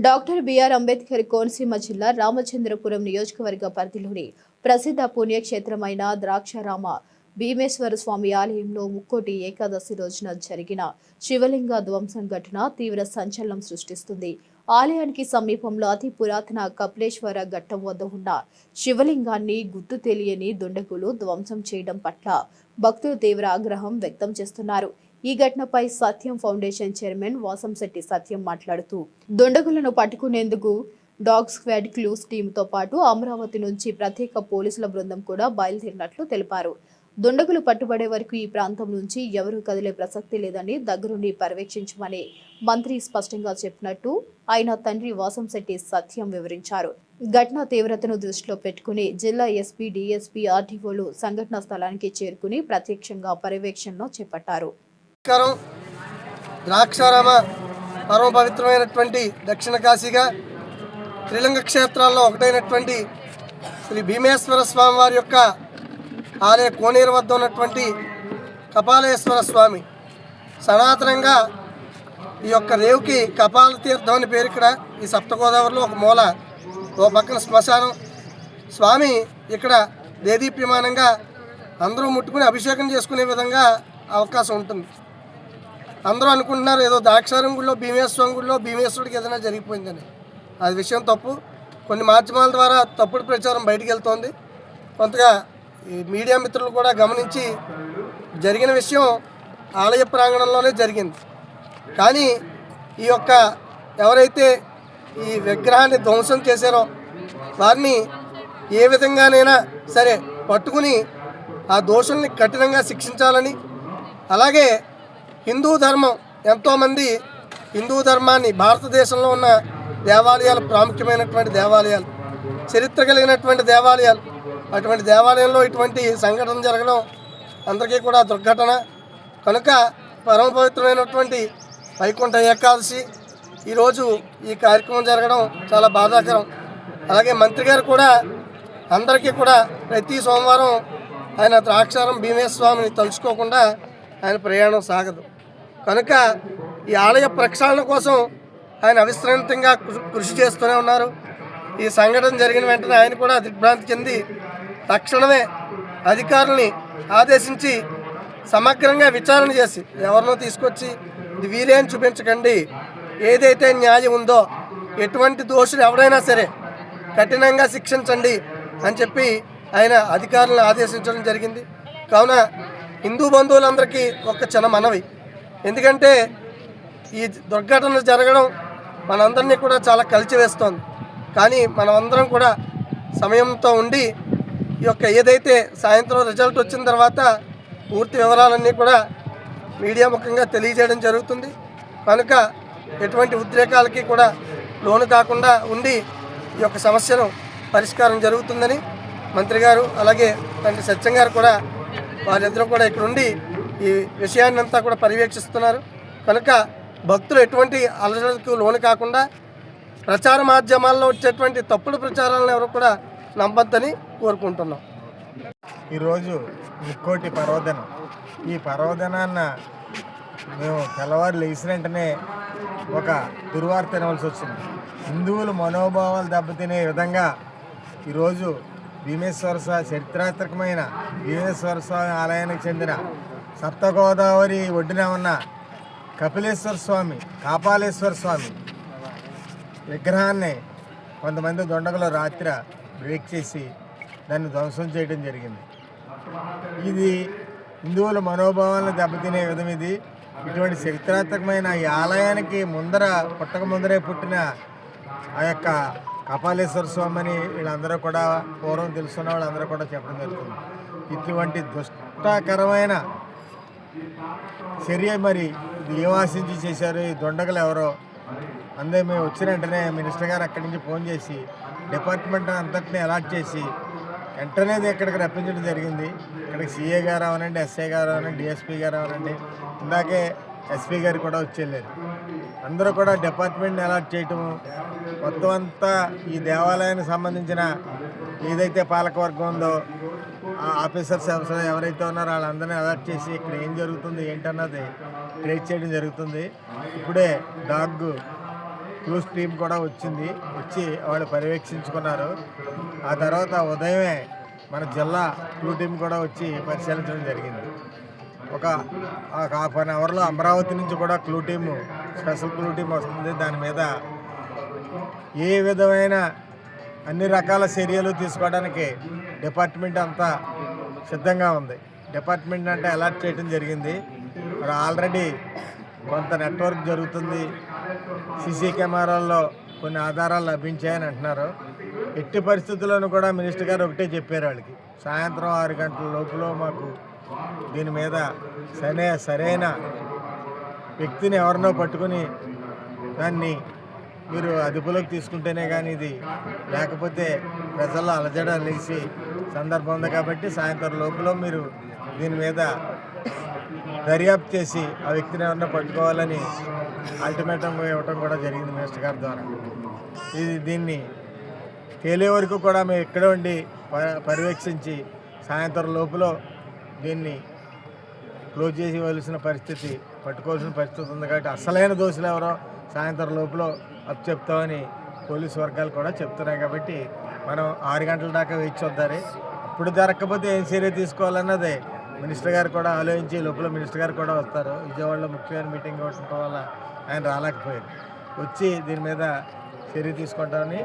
Doctor BR Ambedkar Konaseema జిల్లా రామచంద్రపురం నియోజకవర్గ పరిధిలోని ప్రసిద్ధ పుణ్యక్షేత్రమైన ద్రాక్షారామ భీమేశ్వర స్వామి ఆలయంలో ముక్కోటి ఏకాదశి రోజున జరిగిన శివలింగ ధ్వంసం ఘటన తీవ్ర సంచలనం సృష్టిస్తుంది. ఆలయానికి సమీపంలో అతి పురాతన కపిలేశ్వర ఘట్టం వద్ద ఉన్న శివలింగాన్ని గుర్తు తెలియని దుండగులు ధ్వంసం చేయడం పట్ల భక్తులు తీవ్ర ఆగ్రహం వ్యక్తం చేస్తున్నారు. ఈ ఘటనపై సత్యం ఫౌండేషన్ చైర్మన్ వాసంశెట్టి సత్యం మాట్లాడుతూ దుండగులను పట్టుకునేందుకు డాగ్ స్క్వాడ్ క్లూస్ టీంతో పాటు అమరావతి నుంచి ప్రత్యేక పోలీసుల బృందం కూడా బయలుదేరినట్లు తెలిపారు. దుండగులు పట్టుబడే వరకు ఈ ప్రాంతం నుంచి ఎవరూ కదిలే ప్రసక్తి లేదని దగ్గరుండి పర్యవేక్షించమని మంత్రి స్పష్టంగా చెప్పినట్టు ఆయన తండ్రి వాసంశెట్టి సత్యం వివరించారు. ఘటన తీవ్రతను దృష్టిలో పెట్టుకుని జిల్లా ఎస్పీ, డీఎస్పీ, ఆర్టీఓలు సంఘటనా స్థలానికి చేరుకుని ప్రత్యక్షంగా పర్యవేక్షణను చేపట్టారు. ద్రాక్షారామ పరమ పవిత్రమైనటువంటి దక్షిణ కాశీగా త్రిలింగ క్షేత్రాల్లో ఒకటైనటువంటి శ్రీ భీమేశ్వర స్వామి వారి యొక్క ఆలయ కోనేరు వద్ద ఉన్నటువంటి కపాలేశ్వర స్వామి సనాతనంగా ఈ యొక్క రేవుకి కపాల తీర్థం అని పేరు. ఇక్కడ ఈ సప్తగోదావరిలో ఒక మూల, ఓ పక్కన శ్మశానం. స్వామి ఇక్కడ దేదీప్యమానంగా అందరూ ముట్టుకుని అభిషేకం చేసుకునే విధంగా అవకాశం ఉంటుంది. అందరూ అనుకుంటున్నారు ఏదో ద్రాక్షారం గుడిలో భీమేశ్వరం గుడిలో భీమేశ్వరుడికి ఏదైనా జరిగిపోయిందని. అది విషయం తప్పు. కొన్ని మాధ్యమాల ద్వారా తప్పుడు ప్రచారం బయటికి వెళ్తోంది. కొంతగా ఈ మీడియా మిత్రులు కూడా గమనించి జరిగిన విషయం ఆలయ ప్రాంగణంలోనే జరిగింది. కానీ ఈ యొక్క ఎవరైతే ఈ విగ్రహాన్ని ధ్వంసం చేశారో వారిని ఏ విధంగానైనా సరే పట్టుకుని ఆ దోషుల్ని కఠినంగా శిక్షించాలని, అలాగే హిందూ ధర్మం ఎంతోమంది హిందూ ధర్మాన్ని, భారతదేశంలో ఉన్న దేవాలయాలు ప్రాముఖ్యమైనటువంటి దేవాలయాలు, చరిత్ర కలిగినటువంటి దేవాలయాలు, అటువంటి దేవాలయంలో ఇటువంటి సంఘటన జరగడం అందరికీ కూడా దుర్ఘటన. కనుక పరమ పవిత్రమైనటువంటి వైకుంఠ ఏకాదశి ఈరోజు ఈ కార్యక్రమం జరగడం చాలా బాధాకరం. అలాగే మంత్రి గారు కూడా అందరికీ కూడా ప్రతి సోమవారం ఆయన ద్రాక్షారం భీమేశ్వర స్వామిని తలుచుకోకుండా ఆయన ప్రయాణం సాగదు. కనుక ఈ ఆలయ ప్రక్షాళన కోసం ఆయన అవిశ్రాంతంగా కృషి చేస్తూనే ఉన్నారు. ఈ సంఘటన జరిగిన వెంటనే ఆయన కూడా దిగ్భ్రాంతి చెంది తక్షణమే అధికారుల్ని ఆదేశించి సమగ్రంగా విచారణ చేసి ఎవరినో తీసుకొచ్చి ఇది వీరేం చూపించకండి, ఏదైతే న్యాయం ఉందో ఎటువంటి దోషులు ఎవరైనా సరే కఠినంగా శిక్షించండి అని చెప్పి ఆయన అధికారులను ఆదేశించడం జరిగింది. కావున హిందూ బంధువులందరికీ ఒక చిన్న మనవి. ఎందుకంటే ఈ దుర్ఘటనలు జరగడం మనందరినీ కూడా చాలా కలిచివేస్తోంది. కానీ మనమందరం కూడా సమయంతో ఉండి ఈ యొక్క ఏదైతే సాయంత్రం రిజల్ట్ వచ్చిన తర్వాత పూర్తి వివరాలన్నీ కూడా మీడియా ముఖంగా తెలియజేయడం జరుగుతుంది. కనుక ఎటువంటి ఉద్రేకాలకి కూడా లోను కాకుండా ఉండి ఈ యొక్క సమస్యను పరిష్కారం జరుగుతుందని మంత్రి గారు అలాగే తండ్రి సత్యం గారు కూడా వారిద్దరూ కూడా ఇక్కడ ఉండి ఈ విషయాన్ని అంతా కూడా పర్యవేక్షిస్తున్నారు. కనుక భక్తులు ఎటువంటి అలజడులకు లోను కాకుండా ప్రచార మాధ్యమాల్లో వచ్చేటువంటి తప్పుడు ప్రచారాలను ఎవరు కూడా నమ్మొద్దని కోరుకుంటున్నాం. ఈరోజు ముక్కోటి పర్వదినం. ఈ పర్వదినాన్న మేము తెల్లవారు లేచిన వెంటనే ఒక దుర్వార్త తినవలసి వచ్చింది. హిందువుల మనోభావాలు దెబ్బతినే విధంగా ఈరోజు భీమేశ్వర స్వామి చరిత్రాత్మకమైన భీమేశ్వర స్వామి ఆలయానికి చెందిన సప్తగోదావరి ఒడ్డున ఉన్న కపిలేశ్వర స్వామి, కాపాలేశ్వర స్వామి విగ్రహాన్ని కొంతమంది దొండగలు రాత్రి బ్రేక్ చేసి దాన్ని ధ్వంసం చేయడం జరిగింది. ఇది హిందువుల మనోభావాలను దెబ్బతినే విధం ఇది. ఇటువంటి చరిత్రాత్మకమైన ఈ ఆలయానికి పుట్టక ముందరే పుట్టిన ఆ యొక్క కపాలేశ్వర స్వామి అని వీళ్ళందరూ కూడా పూర్వం తెలుసున్న వాళ్ళందరూ కూడా చెప్పడం జరుగుతుంది. ఇటువంటి దుష్టకరమైన చర్య మరి ఇది ఏం ఆశించి చేశారు ఈ దొండగలు ఎవరో. అందరూ మేము వచ్చిన వెంటనే మినిస్టర్ గారు అక్కడి నుంచి ఫోన్ చేసి డిపార్ట్మెంట్ అంతటిని అలాట్ చేసి వెంటనే ఇక్కడికి రప్పించడం జరిగింది. ఇక్కడికి సిఏ గారు అవనండి, ఎస్ఐ గారు అవనండి, డిఎస్పీ గారు అవనండి, ఇందాకే ఎస్పీ గారు కూడా వచ్చేళ్ళారు. అందరూ కూడా డిపార్ట్మెంట్ని అలాట్ చేయటము, మొత్తం అంతా ఈ దేవాలయానికి సంబంధించిన ఏదైతే పాలకవర్గం ఉందో ఆ ఆఫీసర్స్ ఎవరైతే ఉన్నారో వాళ్ళందరినీ అలర్ట్ చేసి ఇక్కడ ఏం జరుగుతుంది ఏంటన్నది ట్రేస్ చేయడం జరుగుతుంది. ఇప్పుడే డాగ్ క్లూస్ టీం కూడా వచ్చి వాళ్ళు పర్యవేక్షించుకున్నారు. ఆ తర్వాత ఉదయమే మన జిల్లా క్లూ టీం కూడా వచ్చి పరిశీలించడం జరిగింది. ఒక హాఫ్ అన్ అవర్లో అమరావతి నుంచి కూడా clue team, special clue team వస్తుంది. దాని మీద ఏ విధమైన అన్ని రకాల చర్యలు తీసుకోవడానికి డిపార్ట్మెంట్ అంతా సిద్ధంగా ఉంది. డిపార్ట్మెంట్ అంటే అలర్ట్ చేయడం జరిగింది. మరి ఆల్రెడీ కొంత నెట్వర్క్ జరుగుతుంది. సీసీ కెమెరాల్లో కొన్ని ఆధారాలు లభించాయని అంటున్నారు. ఎట్టి పరిస్థితుల్లోనూ కూడా మినిస్టర్ గారు ఒకటే చెప్పారు వాళ్ళకి, సాయంత్రం 6 గంటల లోపల మాకు దీని మీద సరైన వ్యక్తిని ఎవరినో పట్టుకుని దాన్ని మీరు అదుపులోకి తీసుకుంటేనే కానీ ఇది, లేకపోతే ప్రజల్లో అలజడ లేచి సందర్భం ఉంది. కాబట్టి సాయంత్రం లోపల మీరు దీని మీద దర్యాప్తు చేసి ఆ వ్యక్తిని ఎవరినో పట్టుకోవాలని అల్టిమేటం ఇవ్వటం కూడా జరిగింది మినిస్టర్ గారి ద్వారా. దీన్ని తేలే వరకు కూడా మేము ఇక్కడే ఉండి పర్యవేక్షించి సాయంత్రం లోపల దీన్ని క్లోజ్ చేసి ఇవ్వాల్సిన పరిస్థితి, పట్టుకోవాల్సిన పరిస్థితి ఉంది. కాబట్టి అసలైన దోషులు ఎవరో సాయంత్రం లోపల చెప్తామని పోలీసు వర్గాలు కూడా చెప్తున్నాయి. కాబట్టి మనం 6 గంటల దాకా వేచి చూద్దారు. ఇప్పుడు జరగకపోతే ఏం చర్య తీసుకోవాలన్నది మినిస్టర్ గారు కూడా ఆలోచించి లోపల మినిస్టర్ గారు కూడా వస్తారు. విజయవాడలో ముఖ్యమైన మీటింగ్ ఉండటం వల్ల ఆయన రాలేకపోయారు. వచ్చి దీని మీద చర్య తీసుకుంటామని